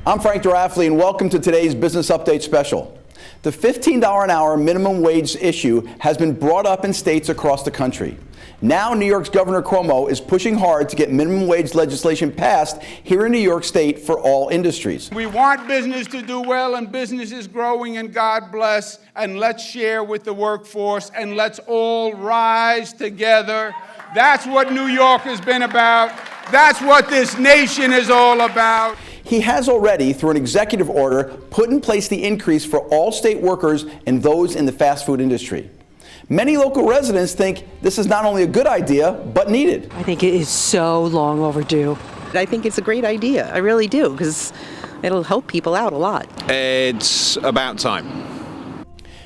I'm Frank Durafley, and welcome to today's Business Update Special. The $15 an hour minimum wage issue has been brought up in states across the country. Now New York's Governor Cuomo is pushing hard to get minimum wage legislation passed here in New York State for all industries. We want business to do well, and business is growing, and God bless, and let's share with the workforce, and let's all rise together. That's what New York has been about. That's what this nation is all about. He has already, through an executive order, put in place the increase for all state workers and those in the fast food industry. Many local residents think this is not only a good idea, but needed. I think it is so long overdue. I think it's a great idea. I really do, because it'll help people out a lot. It's about time.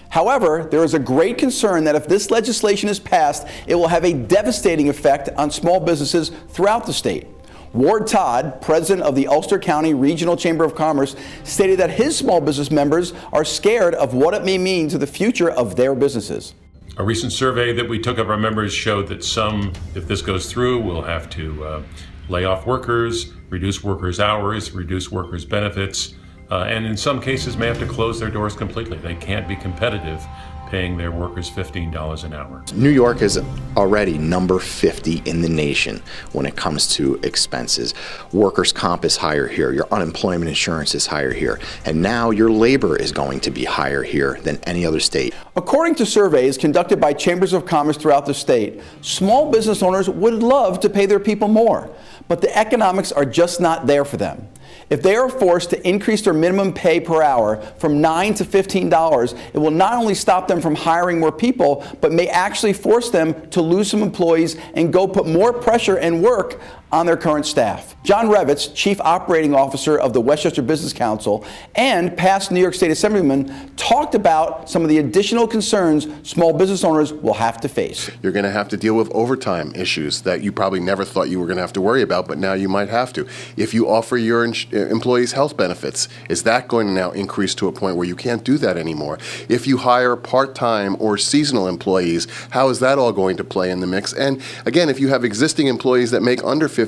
However, there is a great concern that if this legislation is passed, it will have a devastating effect on small businesses throughout the state. Ward Todd, president of the Ulster County Regional Chamber of Commerce, stated that his small business members are scared of what it may mean to the future of their businesses. A recent survey that we took of our members showed that some, if this goes through, will have to lay off workers, reduce workers' hours, reduce workers' benefits, and in some cases may have to close their doors completely. They can't be competitive paying their workers $15 an hour. New York is already number 50 in the nation when it comes to expenses. Workers' comp is higher here, your unemployment insurance is higher here, and now your labor is going to be higher here than any other state. According to surveys conducted by chambers of commerce throughout the state, small business owners would love to pay their people more, but the economics are just not there for them. If they are forced to increase their minimum pay per hour from $9 to $15, it will not only stop them from hiring more people, but may actually force them to lose some employees and go put more pressure and work on their current staff. John Revitz, Chief Operating Officer of the Westchester Business Council and past New York State Assemblyman, talked about some of the additional concerns small business owners will have to face. You're going to have to deal with overtime issues that you probably never thought you were going to have to worry about, but now you might have to. If you offer your employees health benefits, is that going to now increase to a point where you can't do that anymore? If you hire part-time or seasonal employees, how is that all going to play in the mix? And again, if you have existing employees that make under $15,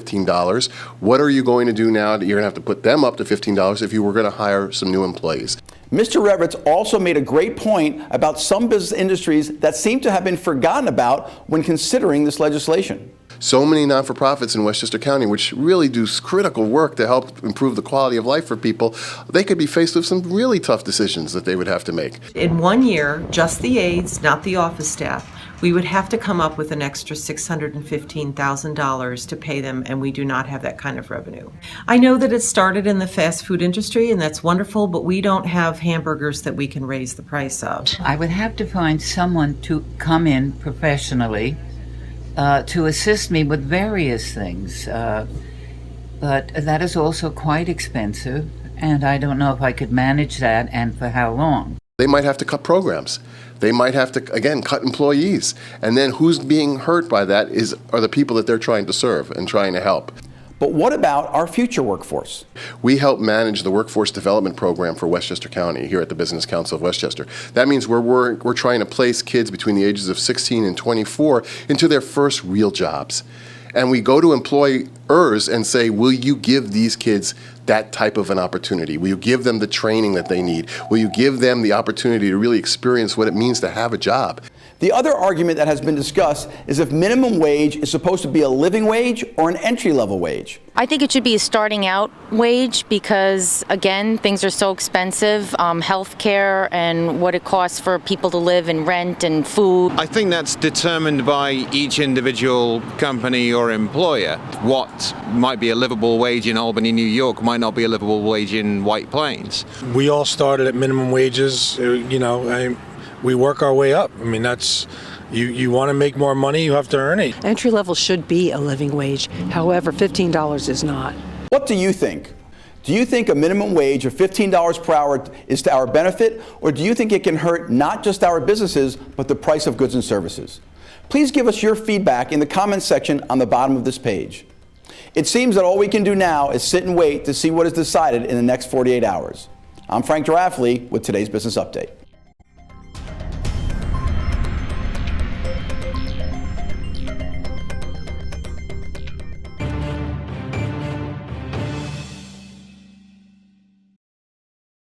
what are you going to do now? You're going to have to put them up to $15 if you were going to hire some new employees. Mr. Revitz also made a great point about some business industries that seem to have been forgotten about when considering this legislation. So many not-for-profits in Westchester County, which really do critical work to help improve the quality of life for people, they could be faced with some really tough decisions that they would have to make. In 1 year, just the aides, not the office staff, we would have to come up with an extra $615,000 to pay them, and we do not have that kind of revenue. I know that it started in the fast food industry, and that's wonderful, but we don't have hamburgers that we can raise the price of. I would have to find someone to come in professionally to assist me with various things, but that is also quite expensive, and I don't know if I could manage that and for how long. They might have to cut programs. They might have to, again, cut employees. And then who's being hurt by that are the people that they're trying to serve and trying to help. But what about our future workforce? We help manage the workforce development program for Westchester County here at the Business Council of Westchester. That means we're trying to place kids between the ages of 16 and 24 into their first real jobs. And we go to employers and say, will you give these kids that type of an opportunity? Will you give them the training that they need? Will you give them the opportunity to really experience what it means to have a job? The other argument that has been discussed is if minimum wage is supposed to be a living wage or an entry-level wage. I think it should be a starting out wage because, again, things are so expensive, healthcare and what it costs for people to live and rent and food. I think that's determined by each individual company or employer. What might be a livable wage in Albany, New York might not be a livable wage in White Plains. We all started at minimum wages, we work our way up. I mean, that's, you want to make more money, you have to earn it. Entry level should be a living wage. However, $15 is not. What do you think? Do you think a minimum wage of $15 per hour is to our benefit, or do you think it can hurt not just our businesses, but the price of goods and services? Please give us your feedback in the comments section on the bottom of this page. It seems that all we can do now is sit and wait to see what is decided in the next 48 hours. I'm Frank Durafley with today's Business Update.